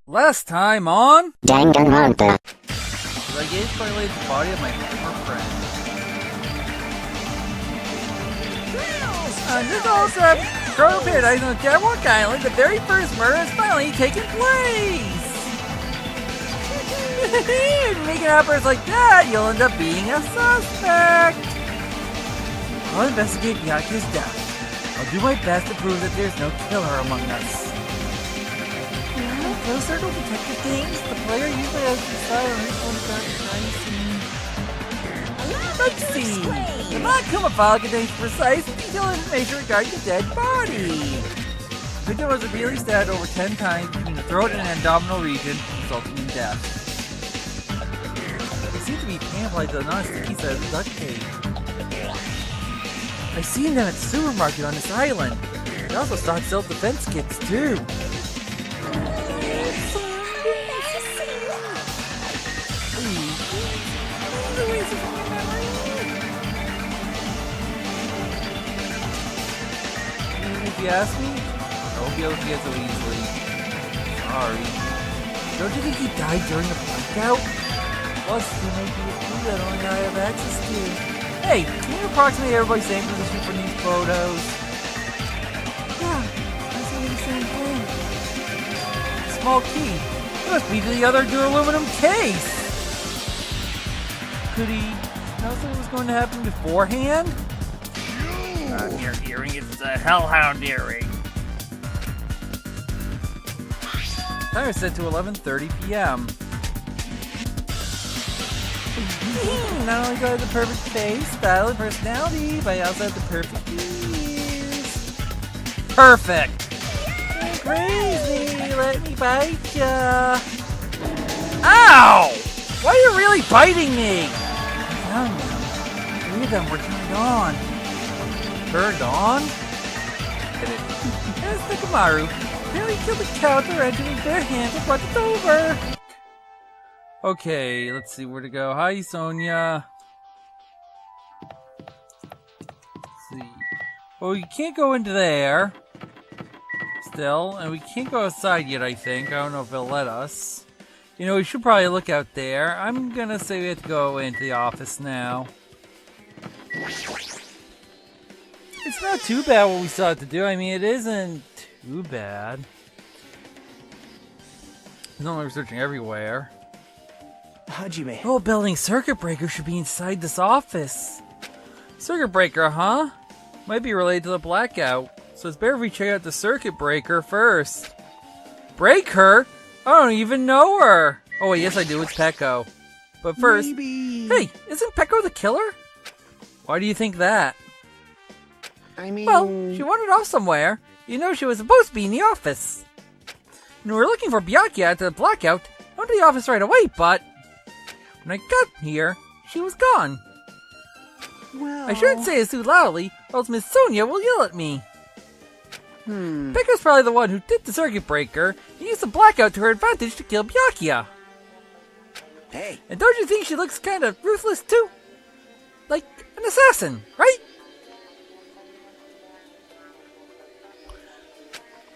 Last time on Danganronpa. the gay violated the body of my former friend. Under those Crow Paradise on Jabberwock Island, the very first murder has finally taken place! Making outbursts like that, you'll end up being a suspect! I'll investigate Yaki's death. I'll do my best to prove that there's no killer among us. Those circle detective things, the player usually has to decide on which one's got the crime scene. Let's see. The Monokuma file contains precise and detailed information regarding the dead body. The victim was repeatedly stabbed over 10 times between the throat and abdominal region, resulting in death. They seem to be pamphlet the non-sticky side of the duct tape. I've seen them at the supermarket on this island. They also stock self-defense kits too. If you ask me, I won't be able to get so easily. Sorry. Don't you think he died during a blackout? Plus, there may be a clue that only I have access to. Hey, can you approximate everybody's same position for these photos? Yeah, that's only the same thing. Small key. It must be to the other duraluminum case. Could he know something was going to happen beforehand? Your earring is a hellhound earring. Time is set to 11:30 p.m. Not only do I have the perfect face, style, and personality, but I also have the perfect ears. Perfect! Crazy! Let me bite ya! Ow! Why are you really biting me? I'm telling you, 3 of them were turned on. Turned on? There's the Kamaru. Apparently killed the cow at the ranch with their hands and brought it over. Okay, let's see where to go. Hi, Sonia. Let's see. Well, you can't go into there. Still. And we can't go outside yet, I think. I don't know if it'll let us. You know, we should probably look out there. I'm gonna say we have to go into the office now. It's not too bad what we still have to do. I mean, it isn't too bad. There's no like searching everywhere. Hajime. Oh, building circuit breaker should be inside this office. Circuit breaker, huh? Might be related to the blackout. So it's better if we check out the circuit breaker first. Break her? I don't even know her. Oh wait, yes I do. It's Pecco. But first, Maybe. Hey, isn't Pecco the killer? Why do you think that? I mean... Well, she wandered off somewhere. You know she was supposed to be in the office. And we were looking for Byakuya at the blackout. I went to the office right away, but when I got here, she was gone. Well... I shouldn't say it too loudly, or else Miss Sonia will yell at me. Pecco's probably the one who did the circuit breaker and used the blackout to her advantage to kill Byakuya. Hey. And don't you think she looks kind of ruthless too? Like an assassin, right?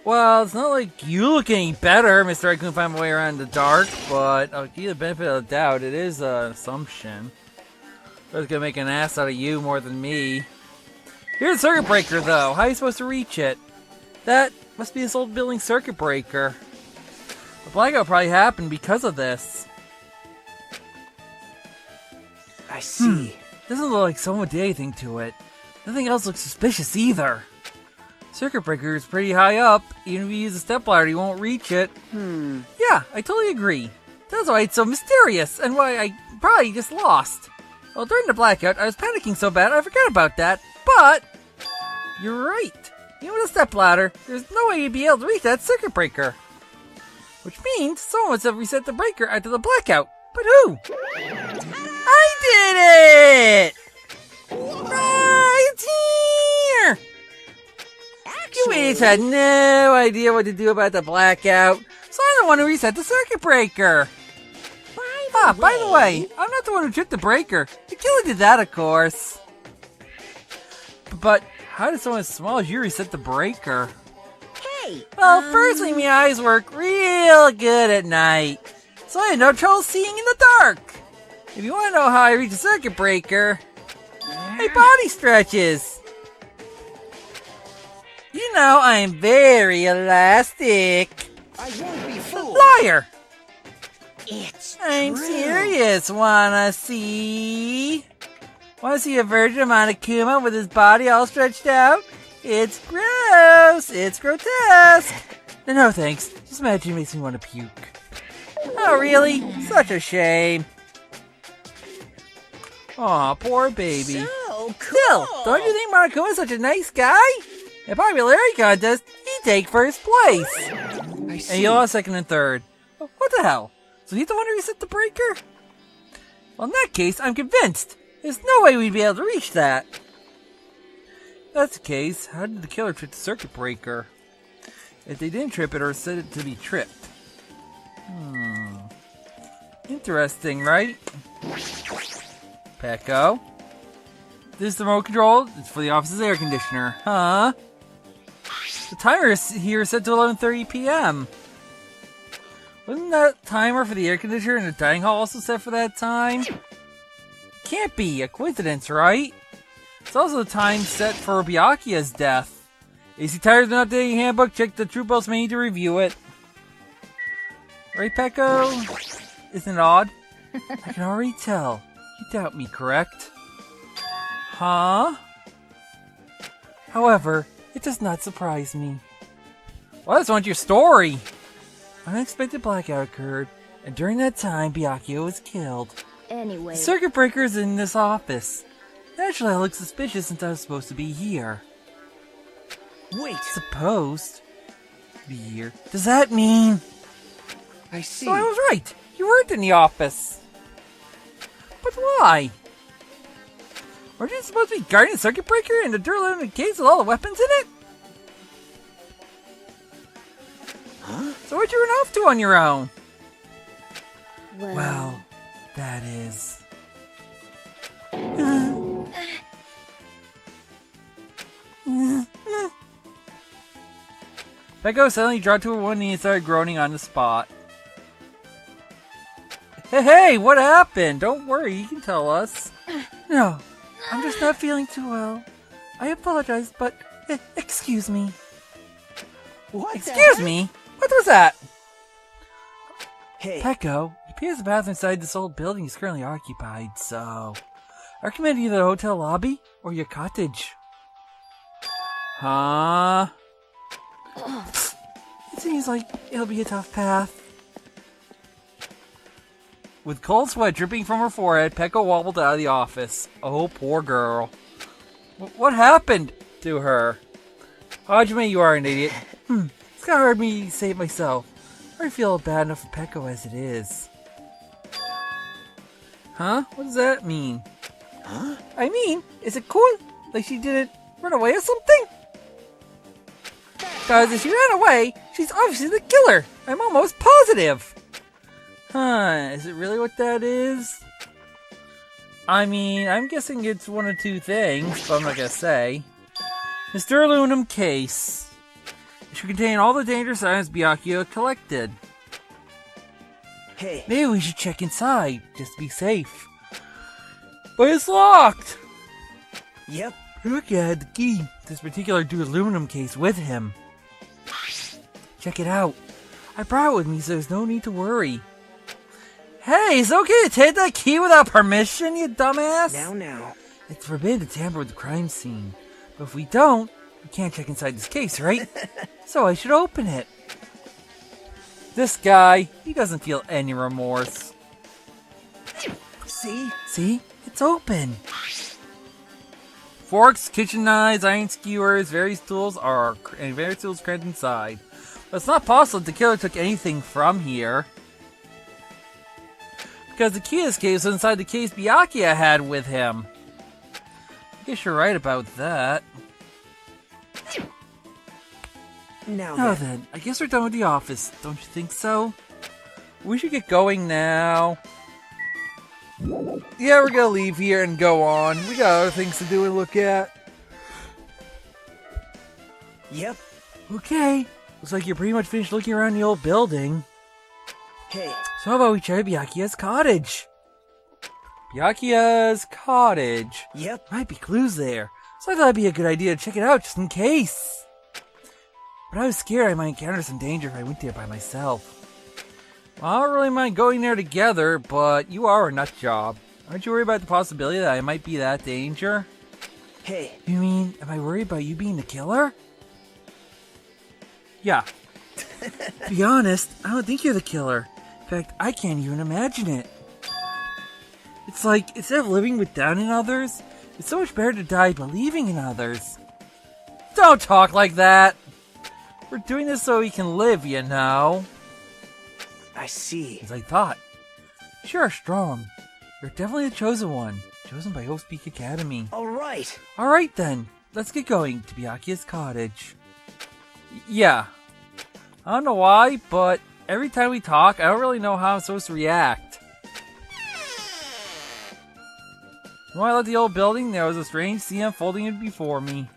Well, it's not like you look any better, Mr. I couldn't find my way around in the dark, but I'll give you the benefit of the doubt. It is an assumption. I was gonna make an ass out of you more than me. Here's the circuit breaker, though. How are you supposed to reach it? That must be this old building circuit breaker. The blackout probably happened because of this. I see. Doesn't look like someone did anything to it. Nothing else looks suspicious either. Circuit breaker is pretty high up. Even if you use a stepladder, you won't reach it. Yeah, I totally agree. That's why it's so mysterious, and why I probably just lost. Well, during the blackout, I was panicking so bad I forgot about that. But you're right. Even with a stepladder, there's no way you'd be able to reach that circuit breaker. Which means someone must have reset the breaker after the blackout. But who? I did it! Right here! You idiots had no idea what to do about the blackout, so I'm the one who reset the circuit breaker. By the way, I'm not the one who tripped the breaker. The killer did that, of course. But how did someone as small as you reset the breaker? Hey, Hey! Well, firstly, my eyes work real good at night, so I had no trouble seeing in the dark. If you want to know how I reach a circuit breaker, my body stretches. You know, I'm very elastic. I won't be fooled. Liar! It's I'm true. serious. Wanna see a virgin of Monokuma with his body all stretched out? It's gross. It's grotesque. No thanks. Just imagine it makes me want to puke. Oh, really? Such a shame. Aw, poor baby. So cool. Still, don't you think Monokuma is such a nice guy? In a popularity contest, he'd take first place. I see. And you lost second and third. What the hell? So he's the one who reset the breaker? Well, in that case, I'm convinced. There's no way we'd be able to reach that. If that's the case, how did the killer trip the circuit breaker? If they didn't trip it or set it to be tripped. Interesting, right? Pecco. This is the remote control. It's for the office's air conditioner. Huh? The timer here is set to 11:30 p.m. Wasn't that timer for the air conditioner in the dining hall also set for that time? Can't be a coincidence, right? It's also the time set for Byakuya's death. Is he tired of not updating handbook? Check the True Boss menu to review it. Right, Pecco? Isn't it odd? I can already tell. You doubt me, correct? Huh? However, it does not surprise me. Well, I just want your story. An unexpected blackout occurred, and during that time, Byakuya was killed. Anyway. The circuit breaker is in this office. Naturally, I look suspicious since I was supposed to be here. Wait. Supposed to be here? Does that mean? I see. So I was right. You weren't in the office. But why? Weren't you supposed to be guarding the circuit breaker in the dirt-limited case with all the weapons in it? Huh? So what'd you run off to on your own? Well, That is... Pecco suddenly dropped to her one knee and started groaning on the spot. Hey, what happened? Don't worry, you can tell us. No, I'm just not feeling too well. I apologize, but... excuse me. What? Excuse me? What was that? Hey. Pecco, it appears the bathroom inside this old building is currently occupied, so... I recommend either the hotel lobby or your cottage. Huh? It seems like it'll be a tough path. With cold sweat dripping from her forehead, Pecco wobbled out of the office. Oh, poor girl. What happened to her? Hajime, you are an idiot. It's kind of hard for me to say it myself. I already feel bad enough for Pecco as it is. Huh? What does that mean? Huh? I mean, is it cool? Like she didn't run away or something? Because if she ran away, she's obviously the killer. I'm almost positive. Huh, is it really what that is? I mean, I'm guessing it's one of two things, but I'm not gonna say. Mr. Aluminum case. It should contain all the dangerous items Byakuya collected. Hey. Maybe we should check inside, just to be safe. But it's locked! Yep. Look, had the key to this particular aluminum case with him. Check it out. I brought it with me, so there's no need to worry. Hey, is it okay to take that key without permission, you dumbass? Now. It's forbidden to tamper with the crime scene. But if we don't, we can't check inside this case, right? So I should open it. This guy, he doesn't feel any remorse. See? See? It's open. Forks, kitchen knives, iron skewers, various tools crammed inside. But it's not possible the killer took anything from here. Because the key to this case was inside the case Byakuya had with him. I guess you're right about that. Now then, I guess we're done with the office, don't you think so? We should get going now. Yeah, we're gonna leave here and go on. We got other things to do and look at. Yep. Okay, Looks like you're pretty much finished looking around the old building. Hey. So how about we try Byakuya's cottage? Byakuya's cottage. Yep. Might be clues there. So I thought it'd be a good idea to check it out just in case. But I was scared I might encounter some danger if I went there by myself. Well, I don't really mind going there together, but you are a nut job. Aren't you worried about the possibility that I might be that danger? Hey. You mean, am I worried about you being the killer? Yeah. To be honest, I don't think you're the killer. In fact, I can't even imagine it. It's like, instead of living with doubt in others, it's so much better to die believing in others. Don't talk like that! We're doing this so we can live, you know. I see. As I thought. You sure are strong. You're definitely the chosen one. Chosen by Hope Peak Academy. Alright. Alright then. Let's get going to Byakuya's cottage. Yeah. I don't know why, but every time we talk, I don't really know how I'm supposed to react. When I left the old building, there was a strange scene unfolding before me.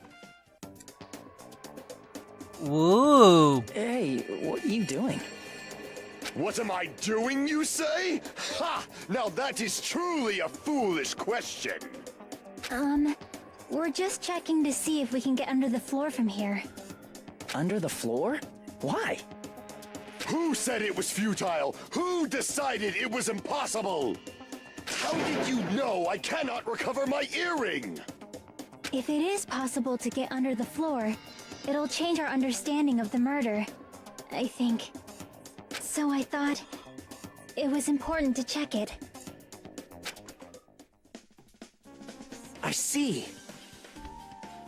Whoa. Hey, what are you doing? What am I doing, you say? Ha! Now that is truly a foolish question. We're just checking to see if we can get under the floor from here. Under the floor? Why? Who said it was futile? Who decided it was impossible? How did you know I cannot recover my earring? If it is possible to get under the floor, it'll change our understanding of the murder, I think. So I thought it was important to check it. I see.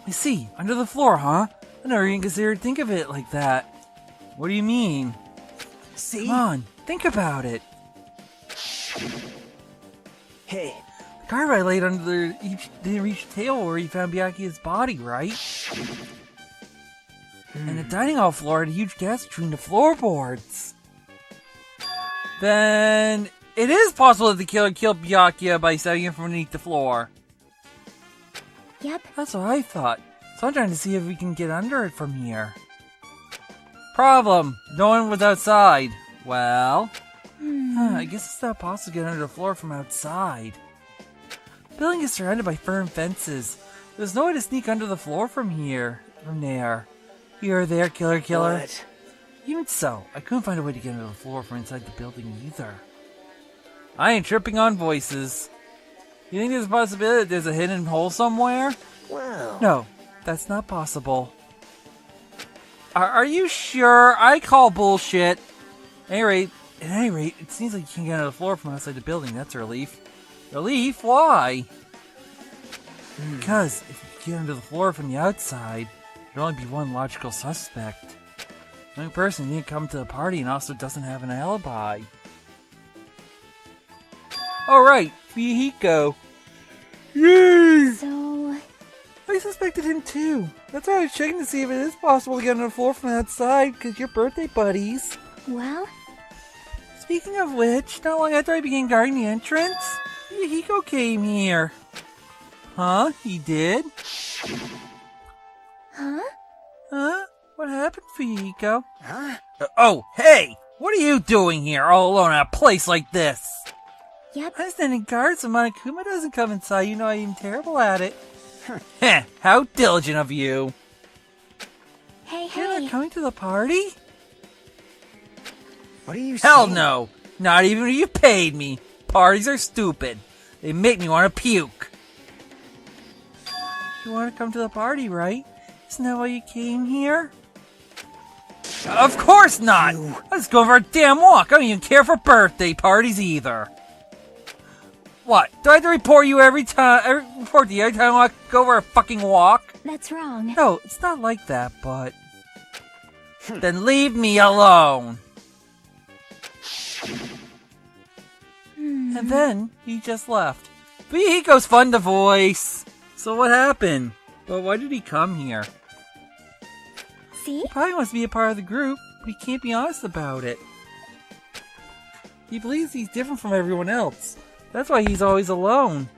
I see. Under the floor, huh? I never even considered think of it like that. What do you mean? See? Come on, think about it. Hey. The guard I laid under didn't reach the table where he found Byakuya's body, right? And the dining hall floor had a huge gap between the floorboards. Then it is possible that the killer killed Byakuya by stepping him from underneath the floor. Yep. That's what I thought. So I'm trying to see if we can get under it from here. Problem. No one was outside. Well, I guess it's not possible to get under the floor from outside. The building is surrounded by firm fences. There's no way to sneak under the floor from there. You're there, killer. What? Even so, I couldn't find a way to get under the floor from inside the building either. I ain't tripping on voices. You think there's a possibility that there's a hidden hole somewhere? Well. No, that's not possible. Are you sure? I call bullshit. At any rate, it seems like you can't get under the floor from outside the building. That's a relief. Relief? Why? Because if you get under the floor from the outside, there'd only be one logical suspect. The only person who didn't come to the party and also doesn't have an alibi. Alright, Fuyuhiko. Yay! So, I suspected him too. That's why I was checking to see if it is possible to get on the floor from outside, because you're birthday buddies. well, Speaking of which, not long after I began guarding the entrance, Fuyuhiko came here. Huh? He did? huh? Huh? What happened, Fuyuhiko? Huh? Oh, hey! What are you doing here all alone in a place like this? Yep. I'm standing guard so Monokuma doesn't come inside. You know I'm terrible at it. Heh, how diligent of you. Hey, You're hey. not coming to the party? What are you Hell saying? no! Not even if you paid me. Parties are stupid. They make me want to puke. You want to come to the party, right? Isn't that why you came here? Of course not! You- I'm just going for a damn walk. I don't even care for birthday parties either. What? Do I have to report you every time? Report to you every time I go for a fucking walk? That's wrong. No, it's not like that, but... Then leave me alone. And then he just left. Fuyuhiko's fun to voice. So what happened? But why did he come here? See? He probably wants to be a part of the group, but he can't be honest about it. He believes he's different from everyone else. That's why he's always alone.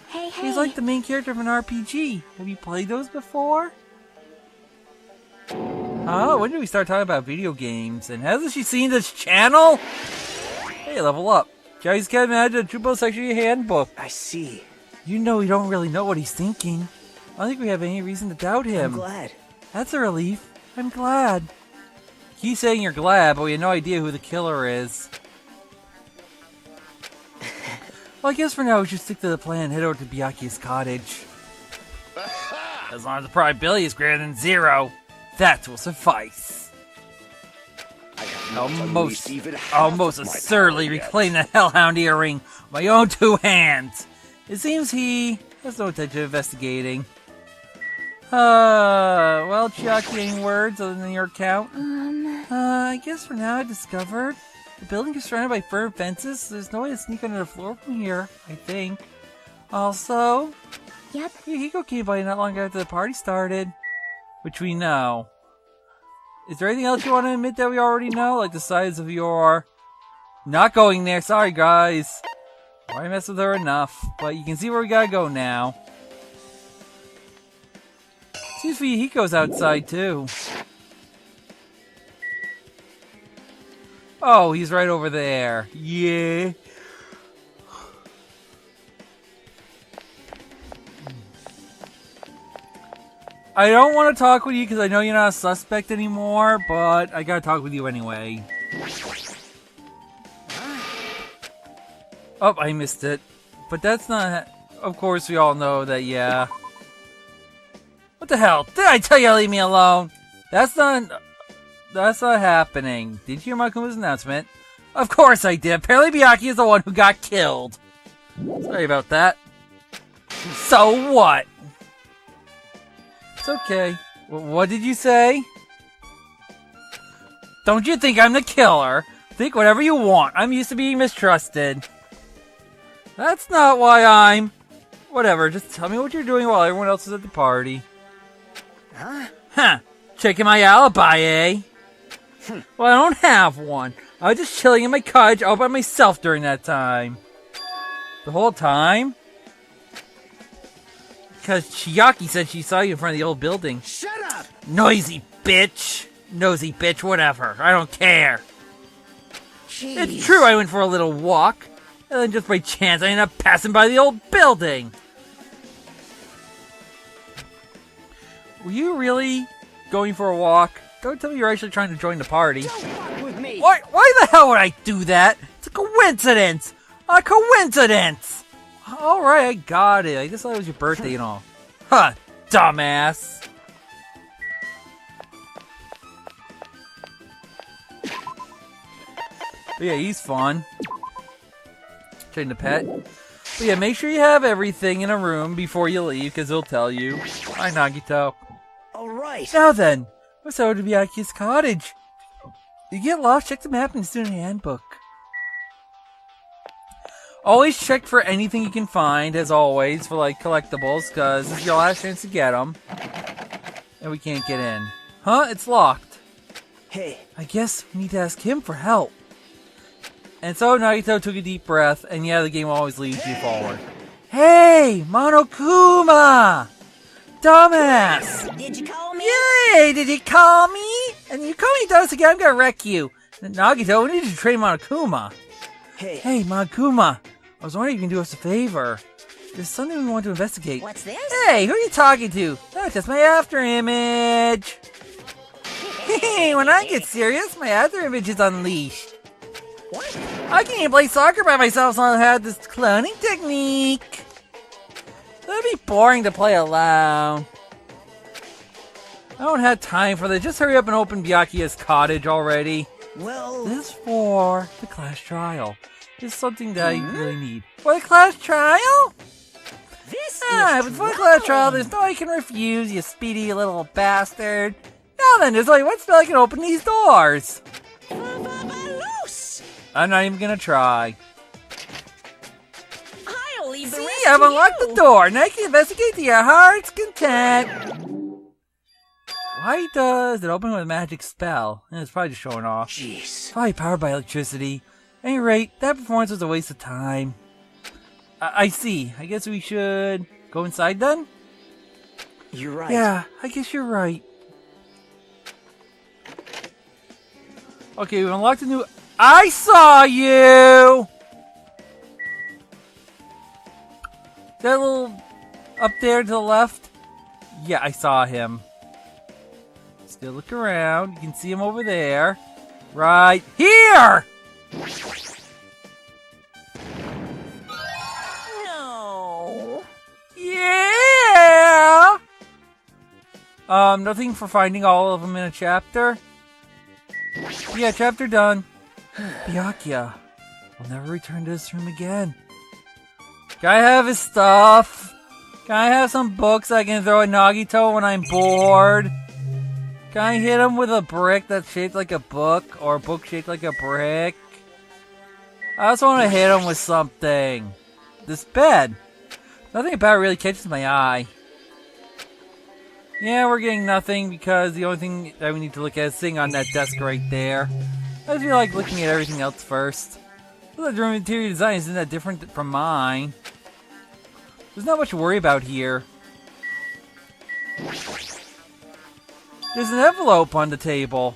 Hey, hey. He's like the main character of an RPG. Have you played those before? Huh? When did we start talking about video games? And hasn't she seen this channel? Hey, level up. Guys can't imagine a Triple Section Handbook. I see. You know we don't really know what he's thinking. I don't think we have any reason to doubt him. I'm glad. That's a relief. I'm glad. Keep saying you're glad, but we have no idea who the killer is. Well, I guess for now we should stick to the plan and head over to Byakuya's cottage. As long as the probability is greater than 0, that will suffice. I'll most assuredly reclaim the Hellhound earring with my own 2 hands. It seems he has no intention of investigating. Well, Chiaki, any words other than your account? I guess for now I discovered the building is surrounded by firm fences, so there's no way to sneak under the floor from here, I think. Also, Yep. Hiko came by not long after the party started, which we know. Is there anything else you want to admit that we already know? Like the size of your... Not going there, sorry guys. I messed with her enough, but you can see where we gotta go now. Seems Hiko's outside too. Oh, he's right over there. Yeah. I don't want to talk with you because I know you're not a suspect anymore, but I gotta talk with you anyway. Oh, I missed it. But that's not... Of course, we all know that, yeah. What the hell? Did I tell you to leave me alone? That's not happening. Did you hear Monokuma's announcement? Of course I did. Apparently Byakuya is the one who got killed. Sorry about that. So what? It's okay. What did you say? Don't you think I'm the killer? Think whatever you want. I'm used to being mistrusted. That's not why I'm... Whatever, just tell me what you're doing while everyone else is at the party. Huh? Checking my alibi, eh? Well, I don't have one. I was just chilling in my cottage all by myself during that time. The whole time? Because Chiaki said she saw you in front of the old building. Shut up! Noisy bitch! Nosy bitch, whatever. I don't care. Jeez. It's true I went for a little walk. And then just by chance I ended up passing by the old building. Were you really going for a walk? Don't tell me you're actually trying to join the party. Don't fuck with me! Why the hell would I do that? It's a coincidence! A coincidence! Alright, I got it. I just thought it was your birthday and all. Huh, dumbass. But yeah, he's fun. Trying to pet. But yeah, make sure you have everything in a room before you leave, because he'll tell you. Hi, Nagito. Alright. Now then, what's over to Byakuya's cottage? If you get lost, check the map in the student handbook. Always check for anything you can find, as always, for like collectibles, because this is your last chance to get them. And we can't get in. Huh? It's locked. Hey. I guess we need to ask him for help. And so Nagito took a deep breath, and yeah, the game always leads you forward. Hey! Monokuma! Dumbass! Did you call me? Yay! Did you call me? And you call me dumbass again, I'm gonna wreck you. Nagito, we need to train Monokuma. Hey. Hey, Monokuma. I was wondering if you can do us a favor. There's something we want to investigate. What's this? Hey, who are you talking to? That's just my after image. Hey, when I get serious, my after image is unleashed. What? I can't even play soccer by myself, so I have this cloning technique. That'd be boring to play alone. I don't have time for this. Just hurry up and open Byakuya's cottage already. Well... This is for the class trial. This is something that I really need. For the class trial? This But for the class trial, there's no I can refuse, you speedy little bastard. Now then, there's only one spell I can open these doors. I'm not even gonna try. I'll leave the See, rest I've to unlocked you. the door. Now you can investigate to your heart's content. Why does it open with a magic spell? It's probably just showing off. Jeez. Probably powered by electricity. At any rate, that performance was a waste of time. I see. I guess we should go inside then? You're right. Yeah, I guess you're right. Okay, we unlocked a new... I saw you! That little... up there to the left? Yeah, I saw him. Still look around. You can see him over there. Right here! No. Yeah! Nothing for finding all of them in a chapter? Yeah, chapter done. Byakuya will never return to this room again. Can I have his stuff? Can I have some books I can throw at Nagito when I'm bored? Can I hit him with a brick that's shaped like a book, or a book shaped like a brick? I just want to hit him with something. This bed. Nothing about it really catches my eye. Yeah, we're getting nothing because the only thing that we need to look at is sitting on that desk right there. I just feel like looking at everything else first. The room interior design isn't that different from mine. There's not much to worry about here. There's an envelope on the table.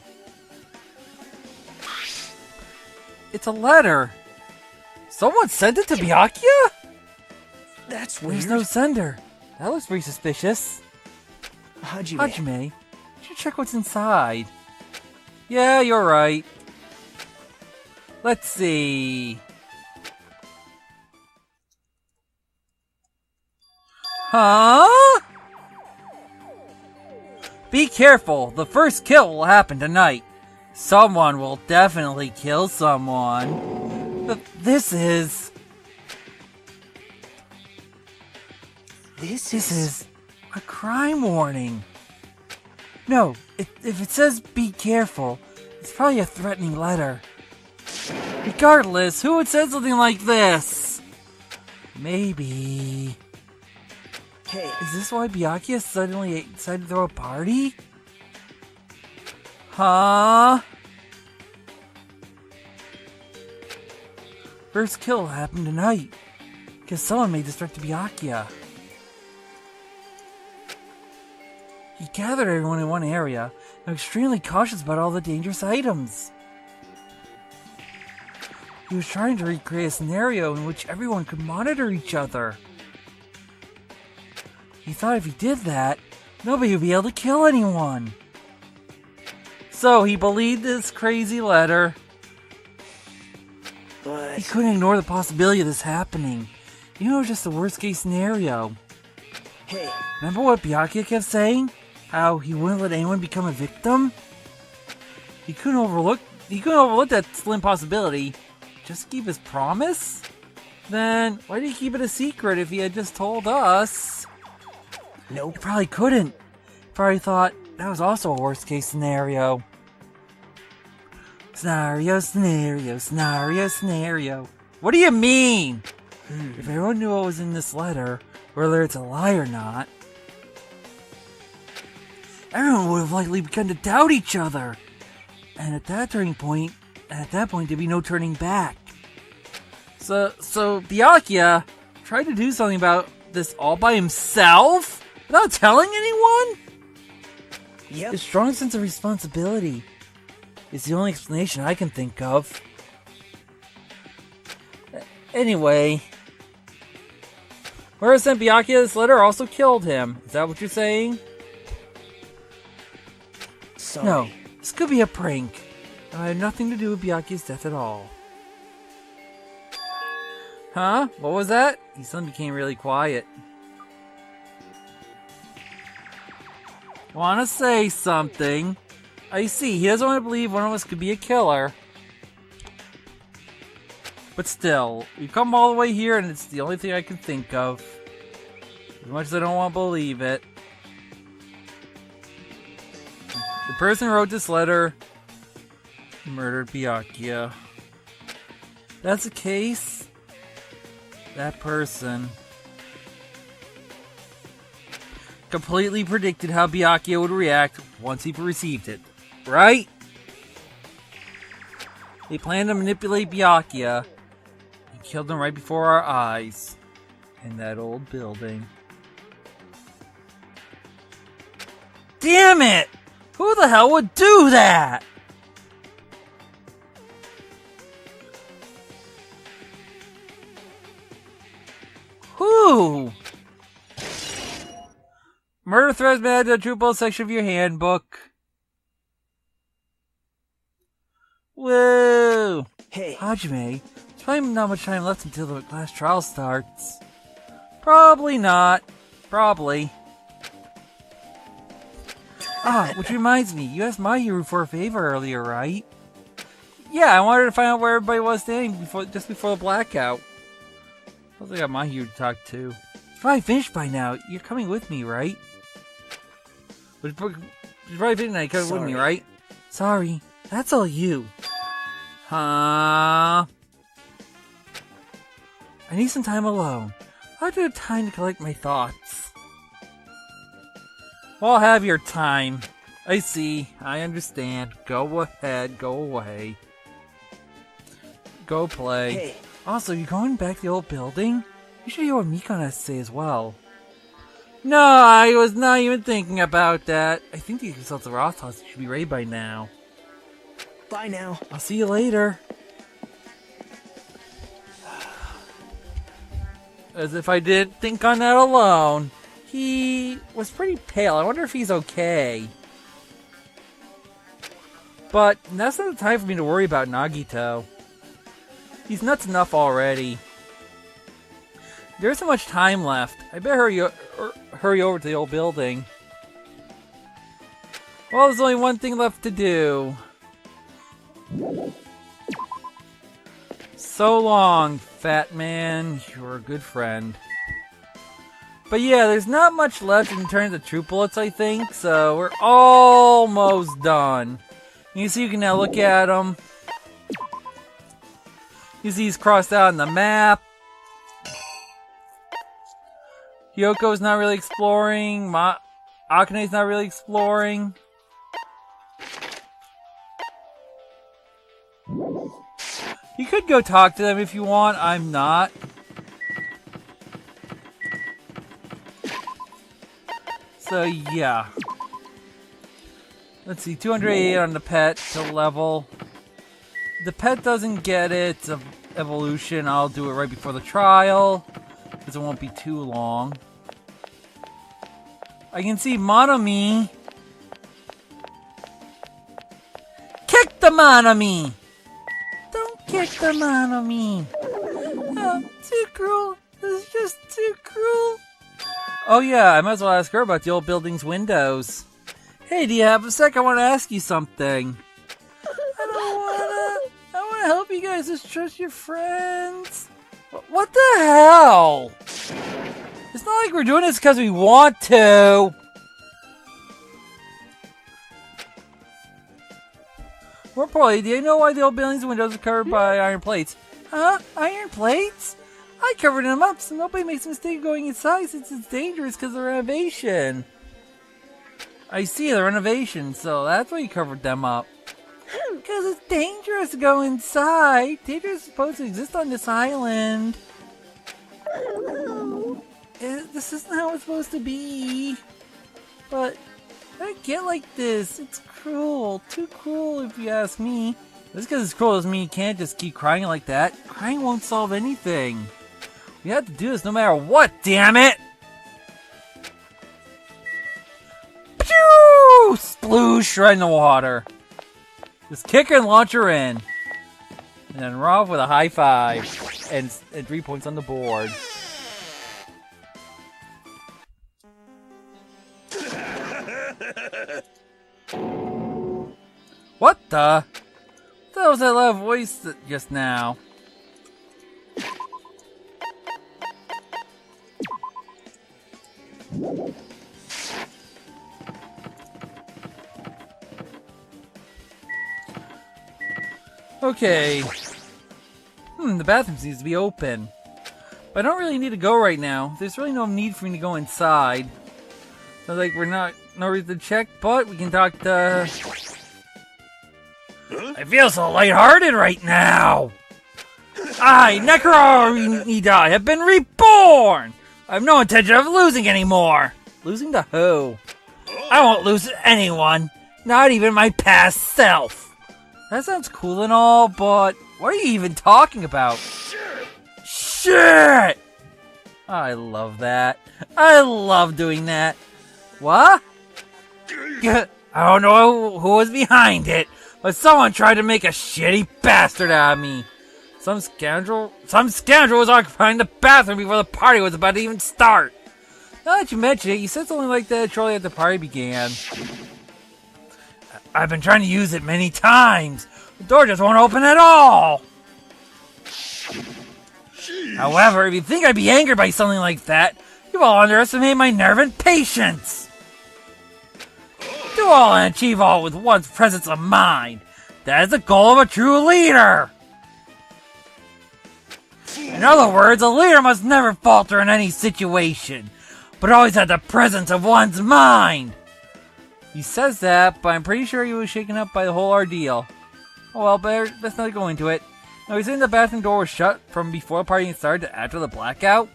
It's a letter. Someone sent it to Byakuya? That's weird. There's no sender. That looks pretty suspicious. Hajime. You should check what's inside. Yeah, you're right. Let's see. Huh? Be careful. The first kill will happen tonight. Someone will definitely kill someone. But this is... This is a crime warning. No, if it says be careful, it's probably a threatening letter. Regardless, who would say something like this? Maybe... Hey. Is this why Byakuya suddenly decided to throw a party? Huh? First kill happened tonight. Because someone made this direct to Byakuya. He gathered everyone in one area and was extremely cautious about all the dangerous items. He was trying to recreate a scenario in which everyone could monitor each other. He thought if he did that, nobody would be able to kill anyone. So he believed this crazy letter. But... He couldn't ignore the possibility of this happening. Even though it was just the worst case scenario. Hey. Remember what Byakuya kept saying? How he wouldn't let anyone become a victim? He couldn't overlook that slim possibility. Just keep his promise? Then why did he keep it a secret if he had just told us? Nope. He probably couldn't. He probably thought that was also a worst case scenario. Scenario. What do you mean? If everyone knew what was in this letter, whether it's a lie or not, everyone would have likely begun to doubt each other. And at that point, there'd be no turning back. So Byakuya tried to do something about this all by himself? Without telling anyone? Yep. His strong sense of responsibility is the only explanation I can think of. Anyway, whoever sent Byakuya this letter also killed him. Is that what you're saying? Sorry. No, this could be a prank. I had nothing to do with Byakuya's death at all. Huh? What was that? He suddenly became really quiet. Wanna say something? I see, he doesn't want to believe one of us could be a killer. But still, we've come all the way here and it's the only thing I can think of. As much as I don't want to believe it. The person who wrote this letter murdered Byakuya. That's the case. That person completely predicted how Byakuya would react once he received it, right? They planned to manipulate Byakuya and killed him right before our eyes in that old building. Damn it! Who the hell would do that? Whew! Murder threats may add to the True section of your handbook. Whoa! Hey. Hajime, there's probably not much time left until the last trial starts. Probably not. Probably. Which reminds me, you asked Mahiru for a favor earlier, right? Yeah, I wanted to find out where everybody was standing just before the blackout. I got Mahiru to talk to. It's probably finished by now. You're coming with me, right? You're probably finished now. You're coming with me, right? Sorry, that's all you. Huh? I need some time alone. I have to have time to collect my thoughts. Well, I'll have your time. I see. I understand. Go ahead. Go away. Go play. Hey. Also, you're going back to the old building? You should hear what Mikon has to say as well. No, I was not even thinking about that. I think the results of our autopsy should be ready by now. Bye now. I'll see you later. As if I didn't think on that alone. He was pretty pale. I wonder if he's okay. But that's not the time for me to worry about Nagito. He's nuts enough already. There isn't much time left. I better hurry over to the old building. Well, there's only one thing left to do. So long, fat man. You're a good friend. But yeah, there's not much left in terms of troop bullets, I think. So we're almost done. You see, you can now look at them. You see he's crossed out on the map. Hyoko's not really exploring. Akane's not really exploring. You could go talk to them if you want. I'm not. So, yeah. Let's see, 288 on the pet to level. The pet doesn't get its evolution. I'll do it right before the trial, because it won't be too long. I can see Monomi. Kick the Monomi! Don't kick the Monomi! Oh, too cruel. This is just too cruel. Oh yeah, I might as well ask her about the old building's windows. Hey, do you have a sec? I want to ask you something. I want to help you guys just trust your friends. What the hell? It's not like we're doing this because we want to. More importantly, do you know why the old building's windows are covered by iron plates? Huh? Iron plates? I covered them up so nobody makes a mistake going inside since it's dangerous because of the renovation. I see the renovation, so that's why you covered them up. Because it's dangerous to go inside. Danger is supposed to exist on this island. This isn't how it's supposed to be. But I get like this. It's cruel. Too cruel if you ask me. Just because it's cruel doesn't mean you can't just keep crying like that. Crying won't solve anything. We have to do this no matter what, damn it! Pew! Sploosh right in the water. Just kick her and launch her in. And then run off with a high five. And 3 points on the board. What the? What the hell was that loud voice just now? Okay. The bathroom seems to be open. But I don't really need to go right now. There's really no need for me to go inside. So like we're no reason to check, but we can talk to... I feel so lighthearted right now! I, Necro Nida, have been reborn! I have no intention of losing anymore! Losing to who? I won't lose to anyone! Not even my past self! That sounds cool and all, but what are you even talking about? Shit! I love that. I love doing that. What? I don't know who was behind it, but someone tried to make a shitty bastard out of me. Some scoundrel was occupying the bathroom before the party was about to even start. Now that you mention it, you said something like that shortly after the party began. I've been trying to use it many times. The door just won't open at all. However, if you think I'd be angered by something like that, you've all underestimated my nerve and patience. Do all and achieve all with one's presence of mind. That is the goal of a true leader. In other words, a leader must never falter in any situation, but always have the presence of one's mind. He says that, but I'm pretty sure he was shaken up by the whole ordeal. Oh well, but let's not go into it. Now, he's saying the bathroom door was shut from before the party started to after the blackout.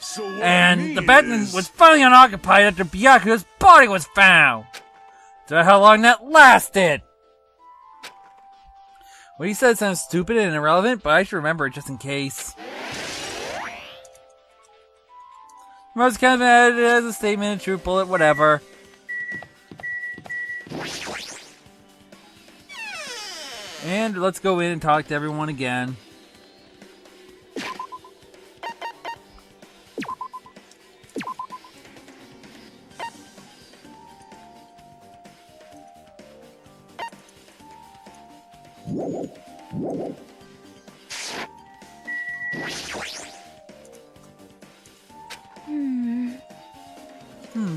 So And the bathroom was finally unoccupied after Byakuya's body was found. So how long that lasted? What he said sounds stupid and irrelevant, but I should remember it just in case. Most kind of added it as a statement, a true bullet, whatever. And let's go in and talk to everyone again.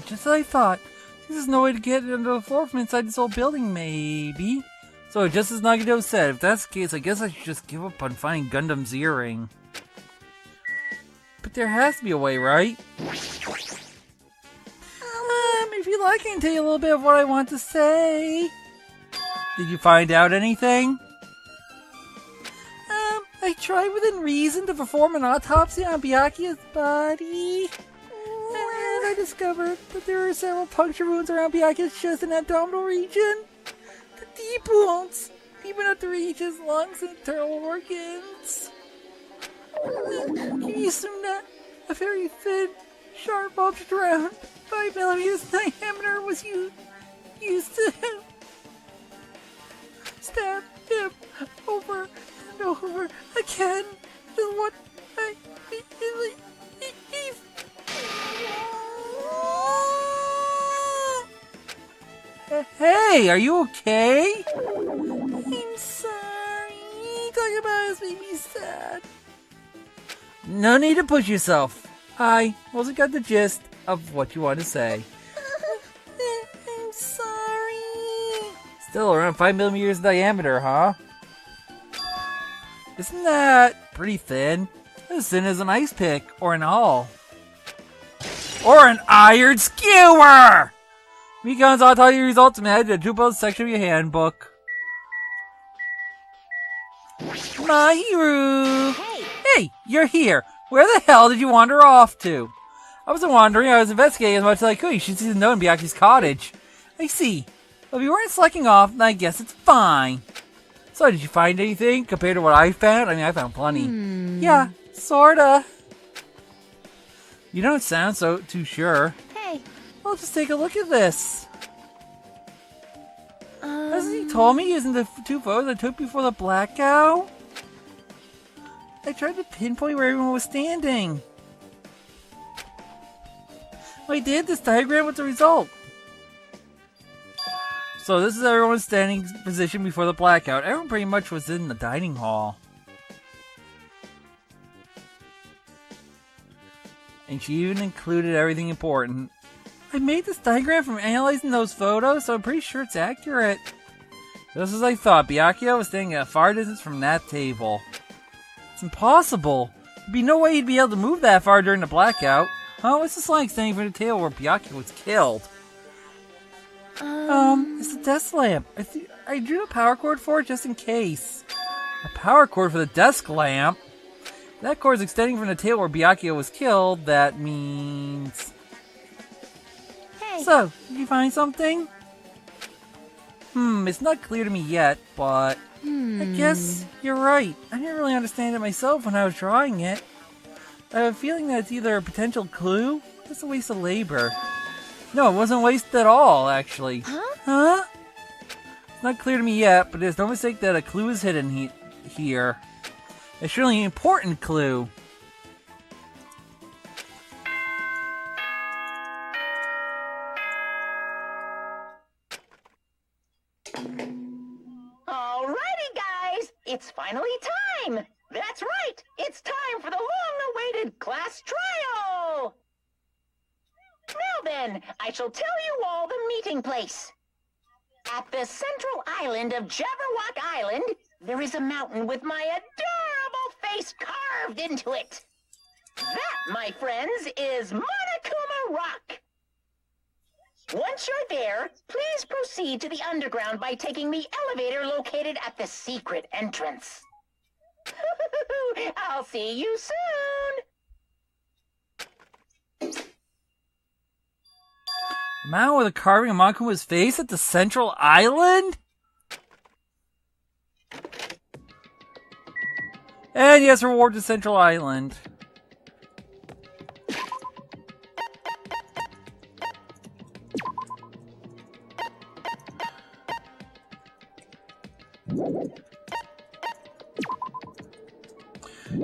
Just as I thought. This is no way to get into the floor from inside this old building, maybe. So, just as Nagito said, if that's the case, I guess I should just give up on finding Gundam's earring. But there has to be a way, right? If you like, I can tell you a little bit of what I want to say. Did you find out anything? I tried within reason to perform an autopsy on Byakuya's body. And I discovered that there are several puncture wounds around Byakuya's chest and abdominal region. The deep wounds, deep enough to reach his lungs and internal organs. Can you assume that a very thin, sharp object around 5 millimeters diameter was used to stab him over and over again? Is what I believe. Hey, are you okay? I'm sorry. Talking about us made me sad. No need to push yourself. I also got the gist of what you want to say. I'm sorry. Still around 5 millimeters in diameter, huh? Isn't that pretty thin? As thin as an ice pick or an awl. Or an iron skewer! Mikons, I'll tell you your results and head to the 2 section of your handbook. Mahiru! Hey, you're here. Where the hell did you wander off to? I wasn't wandering, I was investigating as much as I could. You should see the note in Byakuya's cottage. I see. Well, if you weren't slacking off, then I guess it's fine. So, did you find anything compared to what I found? I mean, I found plenty. Yeah, sorta. You don't sound too sure. Hey. Well, just take a look at this. Hasn't he told me using the 2 photos I took before the blackout? I tried to pinpoint where everyone was standing. I did this diagram with the result. So this is everyone's standing position before the blackout. Everyone pretty much was in the dining hall. And she even included everything important. I made this diagram from analyzing those photos, so I'm pretty sure it's accurate. Just as I thought, Byakuya was standing at a far distance from that table. It's impossible. There'd be no way he'd be able to move that far during the blackout. Oh, it's just like standing from the table where Byakuya was killed. It's the desk lamp. I drew a power cord for it just in case. A power cord for the desk lamp? If that cord is extending from the table where Byakuya was killed, that means... Hey. So, did you find something? It's not clear to me yet, but... I guess you're right. I didn't really understand it myself when I was drawing it. I have a feeling that it's either a potential clue or just a waste of labor. No, it wasn't wasted at all, actually. Huh? It's not clear to me yet, but there's no mistake that a clue is hidden here. It's surely an important clue. Alrighty, guys! It's finally time! That's right! It's time for the long-awaited class trial! Now then, I shall tell you all the meeting place. At the central island of Jabberwock Island, there is a mountain with my adorable face carved into it. That, my friends, is Monokuma Rock. Once you're there, please proceed to the underground by taking the elevator located at the secret entrance. I'll see you soon! Mountain with a carving of Monokuma's face at the central island? And yes, reward to Central Island.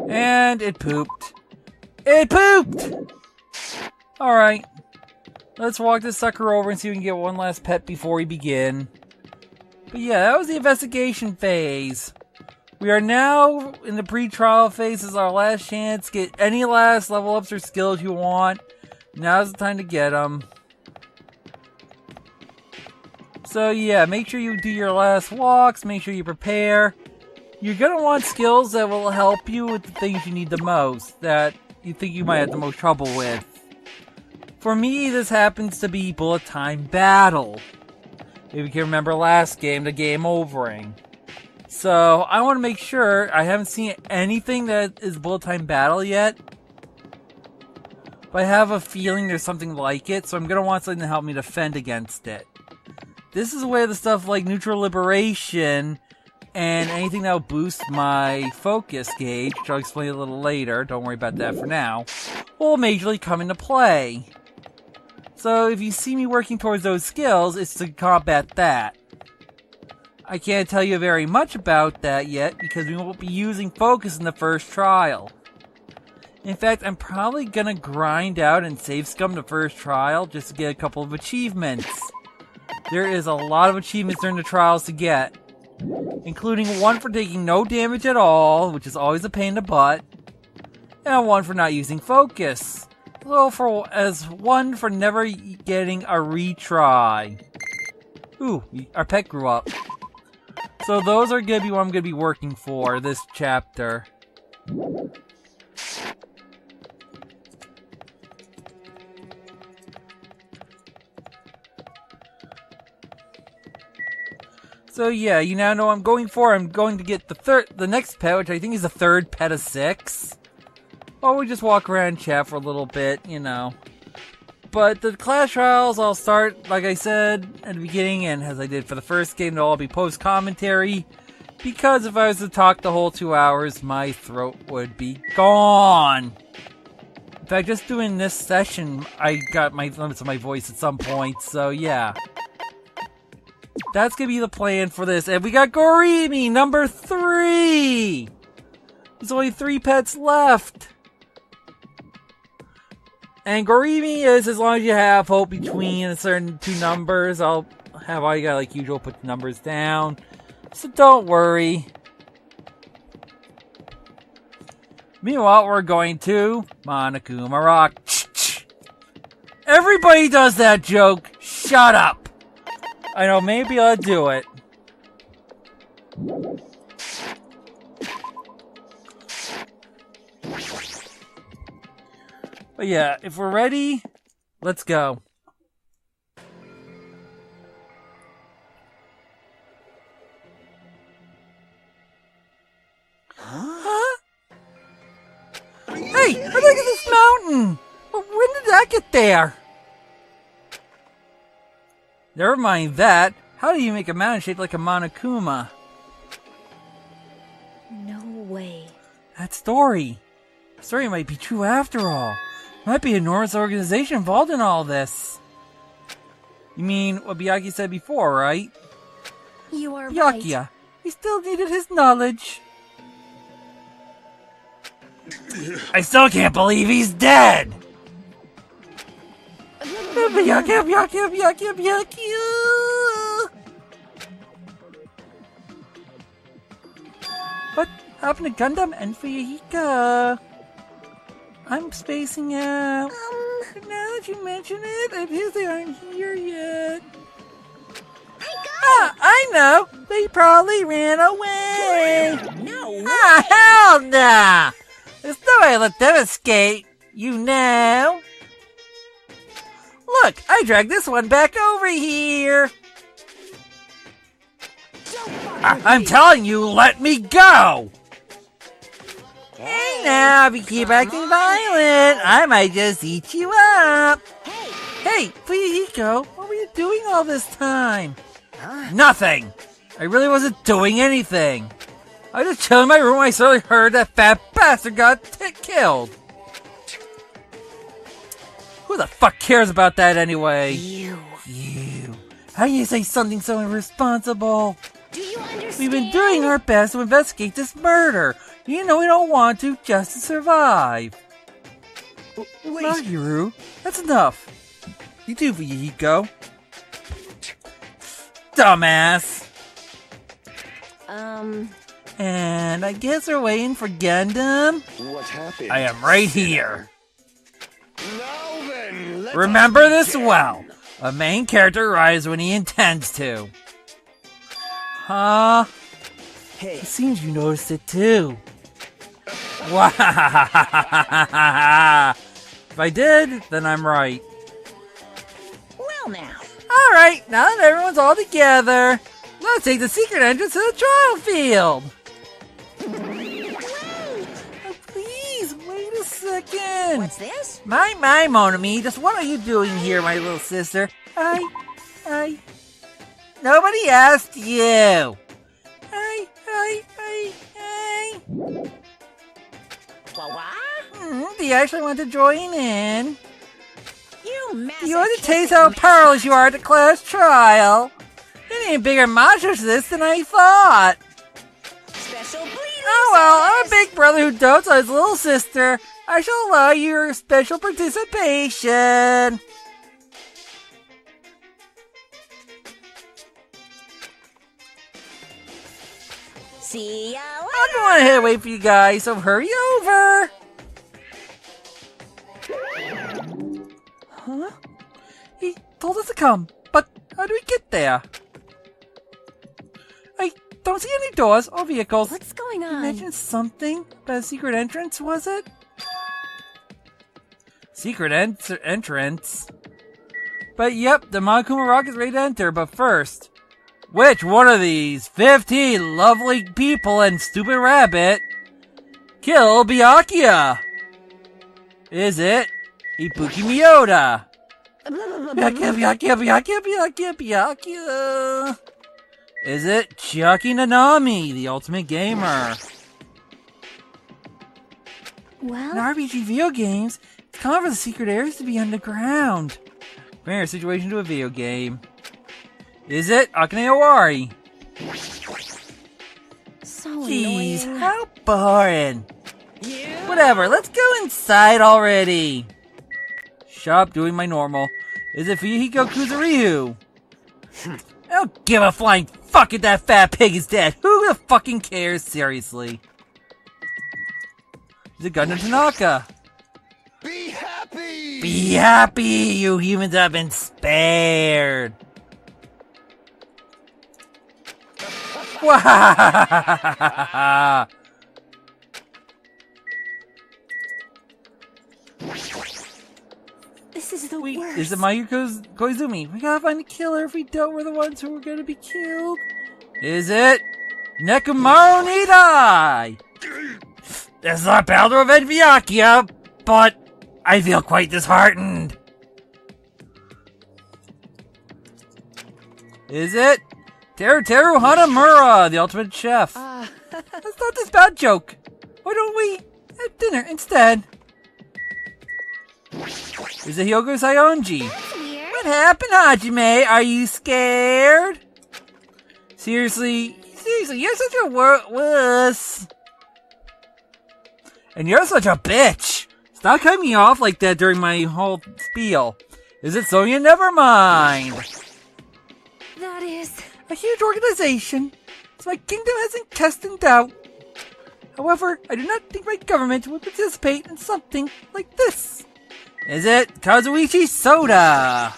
And it pooped. It pooped! Alright. Let's walk this sucker over and see if we can get one last pet before we begin. But yeah, that was the investigation phase. We are now in the pre-trial phase. This is our last chance. Get any last level ups or skills you want. Now's the time to get them. So yeah, make sure you do your last walks. Make sure you prepare. You're going to want skills that will help you with the things you need the most. That you think you might have the most trouble with. For me, this happens to be bullet time battle. If you can remember last game, the game overing. So, I want to make sure, I haven't seen anything that is bullet time battle yet. But I have a feeling there's something like it, so I'm going to want something to help me defend against it. This is where the stuff like neutral liberation and anything that will boost my focus gauge, which I'll explain a little later, don't worry about that for now, will majorly come into play. So if you see me working towards those skills, it's to combat that. I can't tell you very much about that yet, because we won't be using focus in the first trial. In fact, I'm probably gonna grind out and save scum the first trial, just to get a couple of achievements. There is a lot of achievements during the trials to get, including one for taking no damage at all, which is always a pain in the butt, and one for not using focus. As one for never getting a retry. Ooh, our pet grew up. So those are gonna be what I'm gonna be working for this chapter. So yeah, you now know what I'm going for. I'm going to get the next pet, which I think is the third pet of 6. Or we just walk around and chat for a little bit, you know. But the class trials, I'll start, like I said at the beginning, and as I did for the first game, they'll all be post-commentary. Because if I was to talk the whole 2 hours, my throat would be gone. In fact, just doing this session, I got my limits of my voice at some point, so yeah. That's gonna be the plan for this. And we got Gorimi, number 3! There's only 3 pets left. And Gorimi is as long as you have hope between a certain 2 numbers. I'll have all you got, like usual, put the numbers down. So don't worry. Meanwhile, we're going to Monokuma Rock. Everybody does that joke. Shut up. I know, maybe I'll do it. But yeah, if we're ready, let's go. Huh? Hey, look at this mountain! When did that get there? Never mind that. How do you make a mountain shaped like a Monokuma? No way. That story. The story might be true after all. Might be an enormous organization involved in all this. You mean what Byakuya said before, right? You are right. Byakuya, he still needed his knowledge. I still can't believe he's dead! Byakuya. What happened to Gundam and Fuyuhiko? I'm spacing out. Now that you mention it, it appears they aren't here yet. I know! They probably ran away! No way! Hell nah! There's no way I let them escape, you know! Look, I dragged this one back over here! I'm telling you, let me go! Hey now, if you keep acting violent, I might just eat you up! Hey, Fuyuhiko, what were you doing all this time? Nothing! I really wasn't doing anything! I was just chilling in my room when I suddenly heard that fat bastard got killed! Who the fuck cares about that anyway? You. How do you say something so irresponsible? Do you understand? We've been doing our best to investigate this murder. You know we don't want to, just to survive. Wait. Mahiru, that's enough. You too, Fuyuhiko. Dumbass. And I guess we're waiting for Gundam. What happened? I am right here. Now then, let Remember us this begin. well. A main character arrives when he intends to. Huh? Hey, It seems you noticed it too. Wow. If I did, then I'm right. Well now. Alright, now that everyone's all together, let's take the secret entrance to the trial field. Oh, please, wait a second. What's this? My, Monami, just what are you doing here, my little sister? I... Nobody asked you. I... What? Do you actually want to join in? You Do you want to taste how powerless you are at the class trial? You need bigger monsters to this than I thought. Special bleeding Oh well, I'm a big brother who dotes on his little sister. I shall allow your special participation. See ya I don't want to wait for you guys, so hurry over. Huh? He told us to come, but how do we get there? I don't see any doors or vehicles. What's going You on? mentioned something about a secret entrance, was it? Secret entrance? But yep, the Monokuma rock is ready to enter, but first, which one of these 15 lovely people and stupid rabbit kill Byakuya? Is it Ibuki Miyota? Byakuya. Is it Chiaki Nanami, the ultimate gamer? In Well, RPG video games, it's common for the secret areas to be underground. Compare a situation to a video game. Is it Akane Owari? so Jeez, annoying. how boring. Whatever, let's go inside already. Shut up, doing my normal. Is it Fuyuhiko Kuzuryu? I don't give a flying fuck if that fat pig is dead. Who the fucking cares, seriously? Is it Gundam Tanaka? Be happy! Be happy, you humans have been spared. Wah! This is the Wait, worst. is it Mayuko Koizumi? We gotta find the killer if we don't, we're the ones who are gonna be killed. Is it Nekomaru Nidai? This is our battle to revenge Byakuya, but I feel quite disheartened. Is it Teru Hanamura, the ultimate chef? That's not this bad joke. Why don't we Have dinner instead. Is it Hyogo Sayonji? Weird. What happened, Hajime? Are you scared? Seriously, you're such a wuss. And you're such a bitch. Stop cutting me off like that during my whole spiel. Is it Sonya? Never mind. That is... A huge organization, so my kingdom hasn't cast in doubt. However, I do not think my government would participate in something like this. Is it Kazuichi Soda?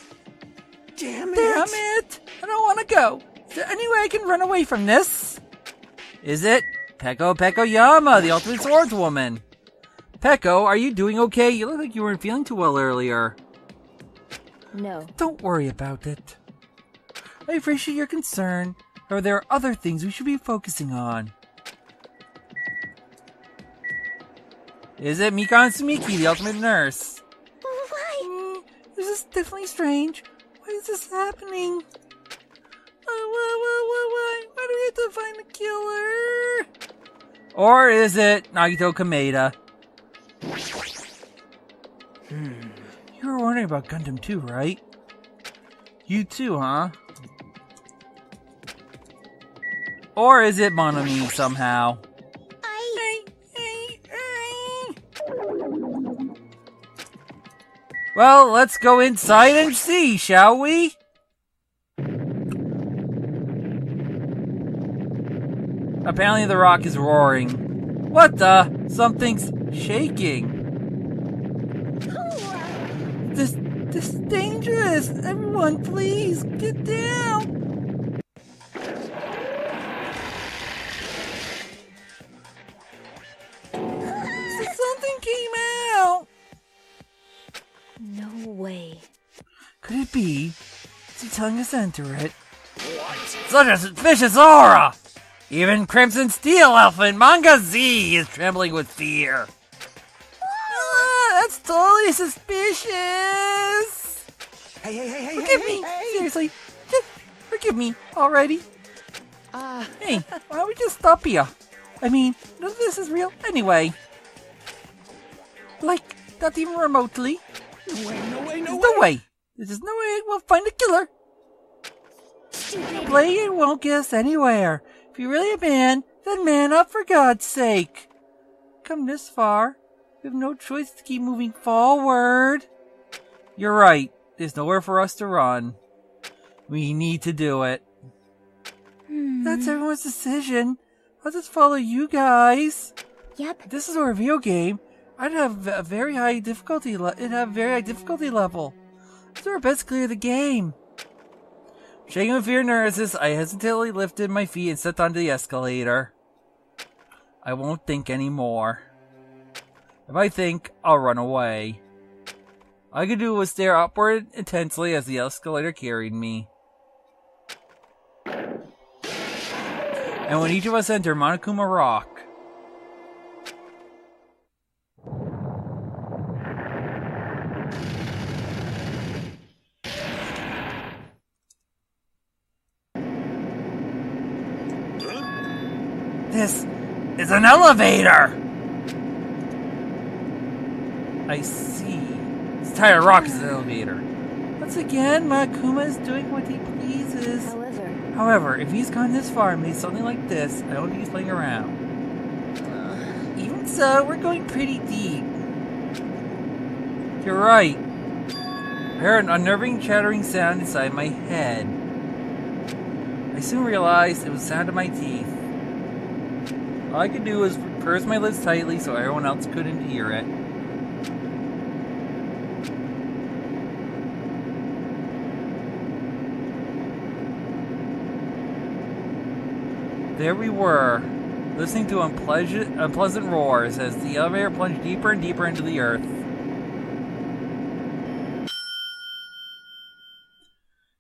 Damn it! Damn it! I don't want to go. Is there any way I can run away from this? Is it Peko Yama, the ultimate swordswoman? Peko, are you doing okay? You look like you weren't feeling too well earlier. No. Don't worry about it. I appreciate your concern, or there are other things we should be focusing on. Is it Mikan Sumiki, the ultimate nurse? Why? This is definitely strange. Why is this happening? Why? Why do we have to find the killer? Or is it Nagito Kameda? You were wondering about Gundam too, right? You too, huh? Or is it Monomi somehow? Well, let's go inside and see, shall we? Apparently the rock is roaring. What the? Something's shaking. This is dangerous. Everyone, please, get down. Something came out. No way. Could it be? Is he telling us to enter it? What? Such a suspicious aura! Even Crimson Steel Elephant Manga Z is trembling with fear. That's totally suspicious! Hey, Forgive me! Seriously, just forgive me already. Hey, why don't we just stop here? I mean, none of this is real anyway. Like, not even remotely. No way. There's no way. There's no way we'll find a killer. Playing won't get us anywhere. If you're really a man, then man up for God's sake. Come this far. We have no choice to keep moving forward. You're right. There's nowhere for us to run. We need to do it. That's everyone's decision. I'll just follow you guys. Yep. If this is a video game, I'd have a very high difficulty. It'd have a very high difficulty level. So our best clear the game. Shaking with fear and nervousness, I hesitantly lifted my feet and stepped onto the escalator. I won't think anymore. If I think, I'll run away. All I could do was stare upward intensely as the escalator carried me. And when each of us entered Monokuma Rock, this is an elevator! I see. This entire rock is an elevator. Once again, Monokuma is doing what he pleases. However, if he's gone this far and made something like this, I don't think he's playing around. Even so, we're going pretty deep. You're right. I heard an unnerving chattering sound inside my head. I soon realized it was the sound of my teeth. All I could do was purse my lips tightly so everyone else couldn't hear it. There we were, listening to unpleasant roars as the elevator plunged deeper and deeper into the earth.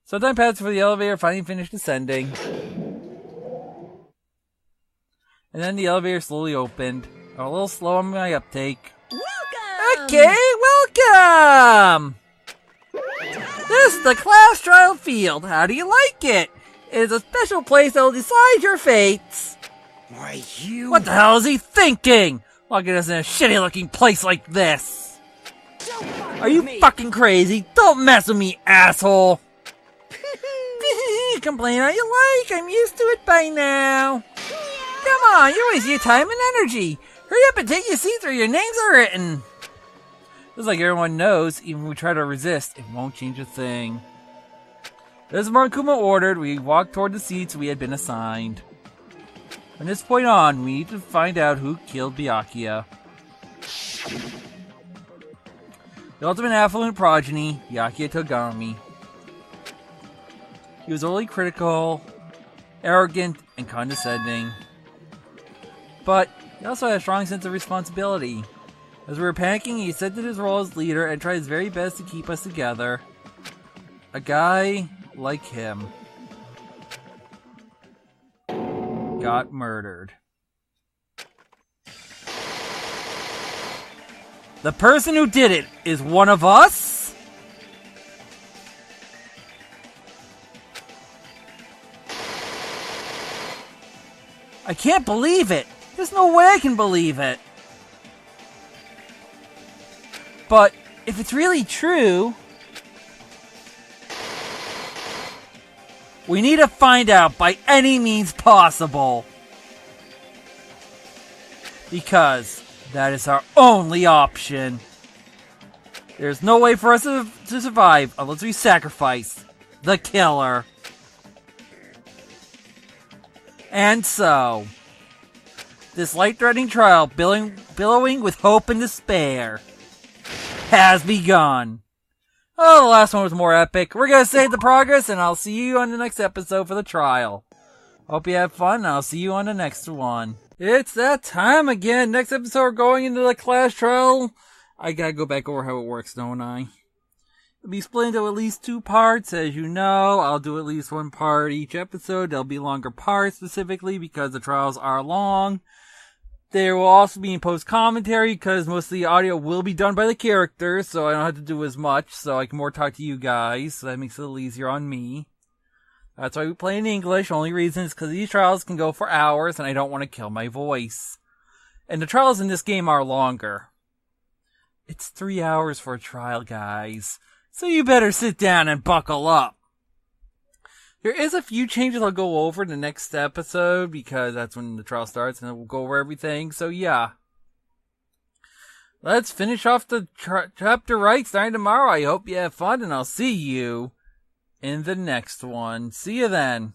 Some time passed before the elevator finally finished descending. And then the elevator slowly opened. A little slow on my uptake. Welcome! Okay, welcome! This is the class trial field. How do you like it? It is a special place that will decide your fates. Why, you... What the hell is he thinking? Look at us in a shitty looking place like this. Are you fucking crazy? Don't mess with me, asshole. Complain all you like. I'm used to it by now. Come on, you're wasting your time and energy. Hurry up and take your seats or your names are written. Just like everyone knows, even when we try to resist, it won't change a thing. As Monokuma ordered, we walked toward the seats we had been assigned. From this point on, we need to find out who killed Byakuya. The ultimate affluent progeny, Byakuya Togami. He was overly critical, arrogant, and condescending. But he also had a strong sense of responsibility. As we were panicking, he accepted his role as leader and tried his very best to keep us together. A guy like him got murdered. The person who did it is one of us? I can't believe it. There's no way I can believe it. But if it's really true, we need to find out by any means possible. Because that is our only option. There's no way for us to survive unless we sacrifice the killer. And so, this life-threatening trial, billowing with hope and despair, has begun. Oh, the last one was more epic. We're gonna save the progress, and I'll see you on the next episode for the trial. Hope you have fun, and I'll see you on the next one. It's that time again. Next episode, we're going into the class trial. I gotta go back over how it works, don't I? It'll be split into at least 2 parts, as you know. I'll do at least 1 part each episode. There'll be longer parts specifically because the trials are long. There will also be in post-commentary because most of the audio will be done by the characters, so I don't have to do as much, so I can more talk to you guys, so that makes it a little easier on me. That's why we play in English. Only reason is because these trials can go for hours, and I don't want to kill my voice. And the trials in this game are longer. It's 3 hours for a trial, guys. So you better sit down and buckle up. There is a few changes I'll go over in the next episode, because that's when the trial starts, and we'll go over everything, so yeah. Let's finish off the chapter right, starting tomorrow. I hope you have fun, and I'll see you in the next one. See you then.